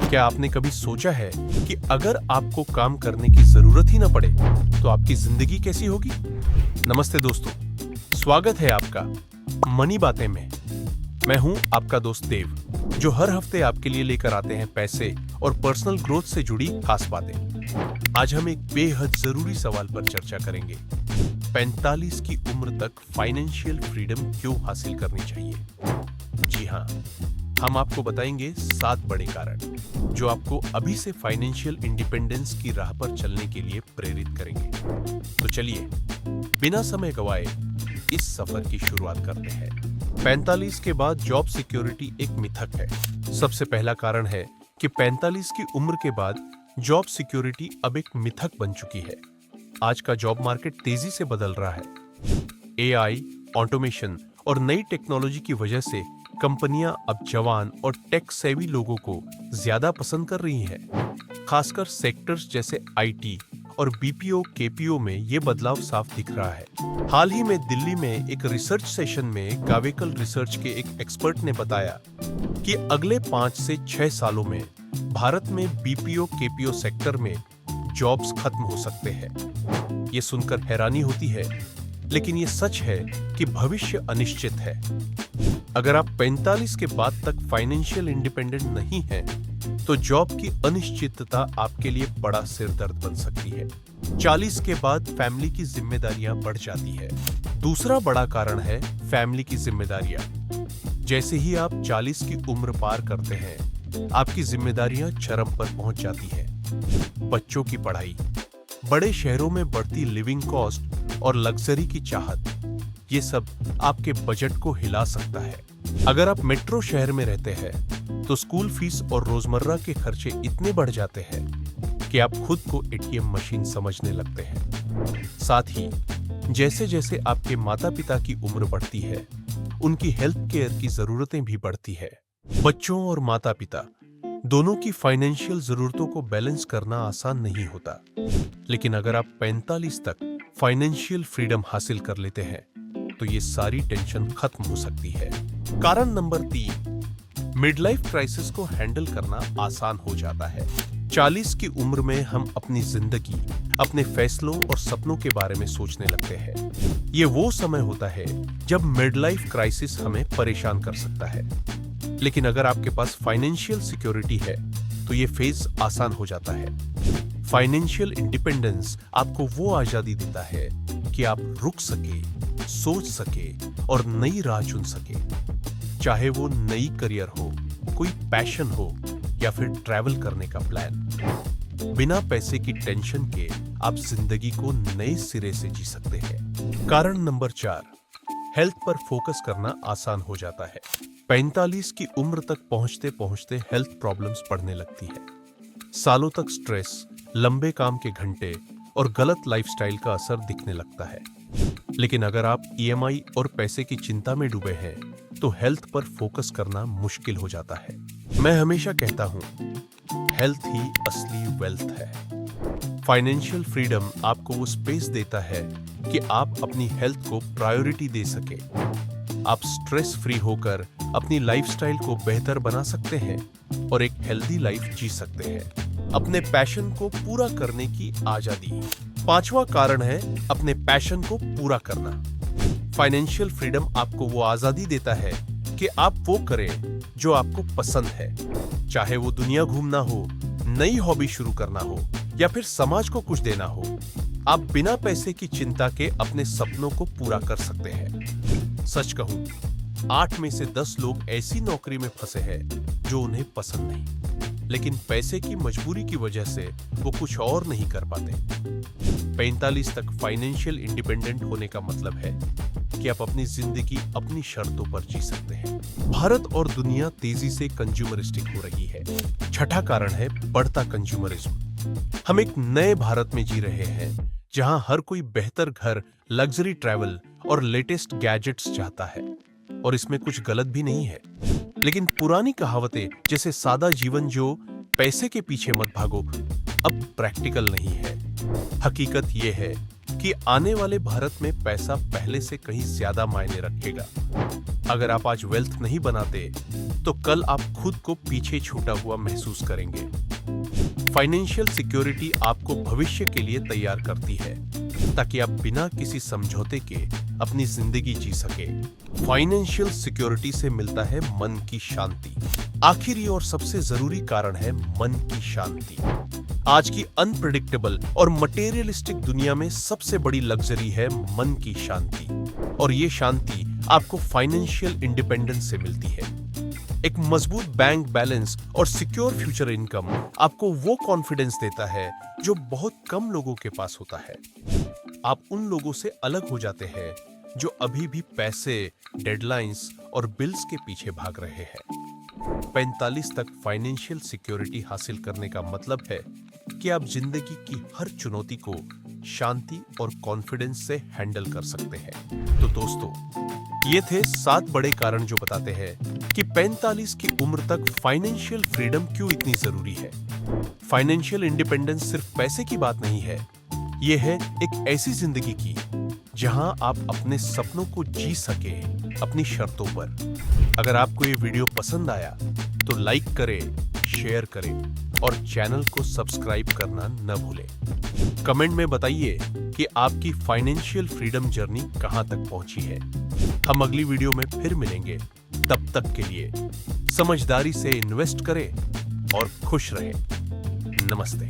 क्या आपने कभी सोचा है कि अगर आपको काम करने की जरूरत ही न पड़े तो आपकी जिंदगी कैसी होगी? नमस्ते दोस्तों, स्वागत है आपका मनी बातें में। मैं हूं आपका दोस्त देव, जो हर हफ्ते आपके लिए लेकर आते हैं पैसे और पर्सनल ग्रोथ से जुड़ी खास बातें। आज हम एक बेहद जरूरी सवाल पर चर्चा करेंगे। 45 की उम्र तक फाइनेंशियल फ्रीडम क्यों हासिल करनी चाहिए? जी हाँ, हम आपको बताएंगे 7 बड़े कारण जो आपको अभी से फाइनेंशियल इंडिपेंडेंस की राह पर चलने के लिए प्रेरित करेंगे। तो चलिए बिना समय गवाए इस सफर की शुरुआत करते हैं। 45 के बाद जॉब सिक्योरिटी एक मिथक है। सबसे पहला कारण है कि 45 की उम्र के बाद जॉब सिक्योरिटी अब एक मिथक बन चुकी है। आज का जॉब मार्केट तेजी से बदल रहा है। एआई, ऑटोमेशन और नई टेक्नोलॉजी की वजह से कंपनियां अब जवान और टेक सेवी लोगों को ज्यादा पसंद कर रही हैं। खासकर सेक्टर्स जैसे आईटी और बीपीओ केपीओ में ये बदलाव साफ दिख रहा है। हाल ही में दिल्ली में एक रिसर्च सेशन में गावेकल रिसर्च के एक एक्सपर्ट ने बताया कि अगले 5 से 6 सालों में भारत में बीपीओ केपीओ सेक्टर में जॉब्स खत्म हो सकते हैं। ये सुनकर हैरानी होती है, लेकिन ये सच है कि भविष्य अनिश्चित है। अगर आप 45 के बाद तक फाइनेंशियल इंडिपेंडेंट नहीं हैं, तो जॉब की अनिश्चितता आपके लिए बड़ा सिरदर्द बन सकती है। 40 के बाद फैमिली की जिम्मेदारियां बढ़ जाती है। दूसरा बड़ा कारण है फैमिली की जिम्मेदारियां। जैसे ही आप 40 की उम्र पार करते हैं, आपकी जिम्मेदारियां चरम पर पहुंच जाती हैं। बच्चों की पढ़ाई, बड़े शहरों में बढ़ती लिविंग कॉस्ट और लग्जरी की चाहत, ये सब आपके बजट को हिला सकता है। अगर आप मेट्रो शहर में रहते हैं, तो स्कूल फीस और रोजमर्रा के खर्चे इतने बढ़ जाते हैं कि आप खुद को एटीएम मशीन समझने लगते हैं। साथ ही जैसे जैसे आपके माता पिता की उम्र बढ़ती है, उनकी हेल्थ केयर की जरूरतें भी बढ़ती है। बच्चों और माता पिता दोनों की फाइनेंशियल जरूरतों को बैलेंस करना आसान नहीं होता। लेकिन अगर आप 45 तक फाइनेंशियल फ्रीडम हासिल कर लेते हैं, तो ये सारी टेंशन खत्म हो सकती है। कारण नंबर 3, मिड लाइफ क्राइसिस को हैंडल करना आसान हो जाता है। 40 की उम्र में हम अपनी जिंदगी, अपने फैसलों और सपनों के बारे में सोचने लगते हैं। ये वो समय होता है जब मिड लाइफ क्राइसिस हमें परेशान कर सकता है। लेकिन अगर आपके पास फाइनेंशियल सिक्योरिटी है, तो ये फेज आसान हो जाता है। फाइनेंशियल इंडिपेंडेंस आपको वो आजादी देता है कि आप रुक सके, सोच सके और नई राह चुन सके। चाहे वो नई करियर हो, कोई पैशन हो या फिर ट्रैवल करने का प्लान। बिना पैसे की टेंशन के आप जिंदगी को नए सिरे से जी सकते हैं। कारण नंबर 4, हेल्थ पर फोकस करना आसान हो जाता है। 45 की उम्र तक पहुंचते पहुंचते हेल्थ प्रॉब्लम्स बढ़ने लगती है। सालों तक स्ट्रेस, लंबे काम के घंटे और गलत लाइफस्टाइल का असर दिखने लगता है। लेकिन अगर आप ईएमआई और पैसे की चिंता में डूबे हैं, तो हेल्थ पर फोकस करना मुश्किल हो जाता है। मैं हमेशा कहता हूं, हेल्थ ही असली वेल्थ है। फाइनेंशियल फ्रीडम आपको वो स्पेस देता है कि आप अपनी हेल्थ को प्रायोरिटी दे सके। आप स्ट्रेस फ्री होकर अपनी लाइफस्टाइल को बेहतर बना सकते हैं और एक हेल्दी लाइफ जी सकते हैं। अपने पैशन को पूरा करने की आजादी। 5वां कारण है अपने पैशन को पूरा करना। फाइनेंशियल फ्रीडम आपको वो आजादी देता है कि आप वो करें जो आपको पसंद है। चाहे वो दुनिया घूमना हो, नई हॉबी शुरू करना हो या फिर समाज को कुछ देना हो, आप बिना पैसे की चिंता के अपने सपनों को पूरा कर सकते हैं। सच कहूं, 8 में से 10 लोग ऐसी नौकरी में फंसे हैं जो उन्हें पसंद नहीं, लेकिन पैसे की मजबूरी की वजह से वो कुछ और नहीं कर पाते। 45 तक फाइनेंशियल इंडिपेंडेंट होने का मतलब है कि आप अपनी जिंदगी अपनी शर्तों पर जी सकते हैं। भारत और दुनिया तेजी से कंज्यूमरिस्टिक हो रही है। छठा कारण है बढ़ता कंज्यूमरिज्म। हम एक नए भारत में जी रहे हैं, जहां हर कोई बेहतर घर, लग्जरी ट्रैवल और लेटेस्ट गैजेट्स चाहता है, और इसमें कुछ गलत भी नहीं है। लेकिन पुरानी कहावतें जैसे सादा जीवन जो पैसे के पीछे मत भागो, अब प्रैक्टिकल नहीं है। हकीकत यह है कि आने वाले भारत में पैसा पहले से कहीं ज्यादा मायने रखेगा। अगर आप आज वेल्थ नहीं बनाते तो कल आप खुद को पीछे छूटा हुआ महसूस करेंगे। फाइनेंशियल सिक्योरिटी आपको भविष्य के लिए तैयार करती है ताकि आप बिना किसी समझौते के अपनी जिंदगी जी सके। फाइनेंशियल सिक्योरिटी से मिलता है मन की शांति। आखिरी और सबसे जरूरी कारण है मन की शांति। आज की अनप्रेडिक्टेबल और मटेरियलिस्टिक दुनिया में सबसे बड़ी लग्जरी है मन की शांति, और ये शांति आपको फाइनेंशियल इंडिपेंडेंस से मिलती है। एक मजबूत बैंक बैलेंस और सिक्योर फ्यूचर इनकम आपको वो कॉन्फिडेंस देता है जो बहुत कम लोगों के पास होता है। आप उन लोगों से अलग हो जाते हैं जो अभी भी पैसे, डेडलाइंस और बिल्स के पीछे भाग रहे हैं। 45 तक फाइनेंशियल सिक्योरिटी हासिल करने का मतलब है कि आप जिंदगी की हर चुनौती को शांति और कॉन्फिडेंस से हैंडल कर सकते हैं। तो दोस्तों, ये थे 7 बड़े कारण जो बताते हैं कि 45 की उम्र तक फाइनेंशियल फ्रीडम क्यों इतनी जरूरी है। फाइनेंशियल इंडिपेंडेंस सिर्फ पैसे की बात नहीं है, ये है एक ऐसी जिंदगी की जहां आप अपने सपनों को जी सके अपनी शर्तों पर। अगर आपको ये वीडियो पसंद आया तो लाइक करें, शेयर करें और चैनल को सब्सक्राइब करना न भूलें। कमेंट में बताइए कि आपकी फाइनेंशियल फ्रीडम जर्नी कहां तक पहुंची है। हम अगली वीडियो में फिर मिलेंगे। तब तक के लिए समझदारी से इन्वेस्ट करें और खुश रहें। नमस्ते।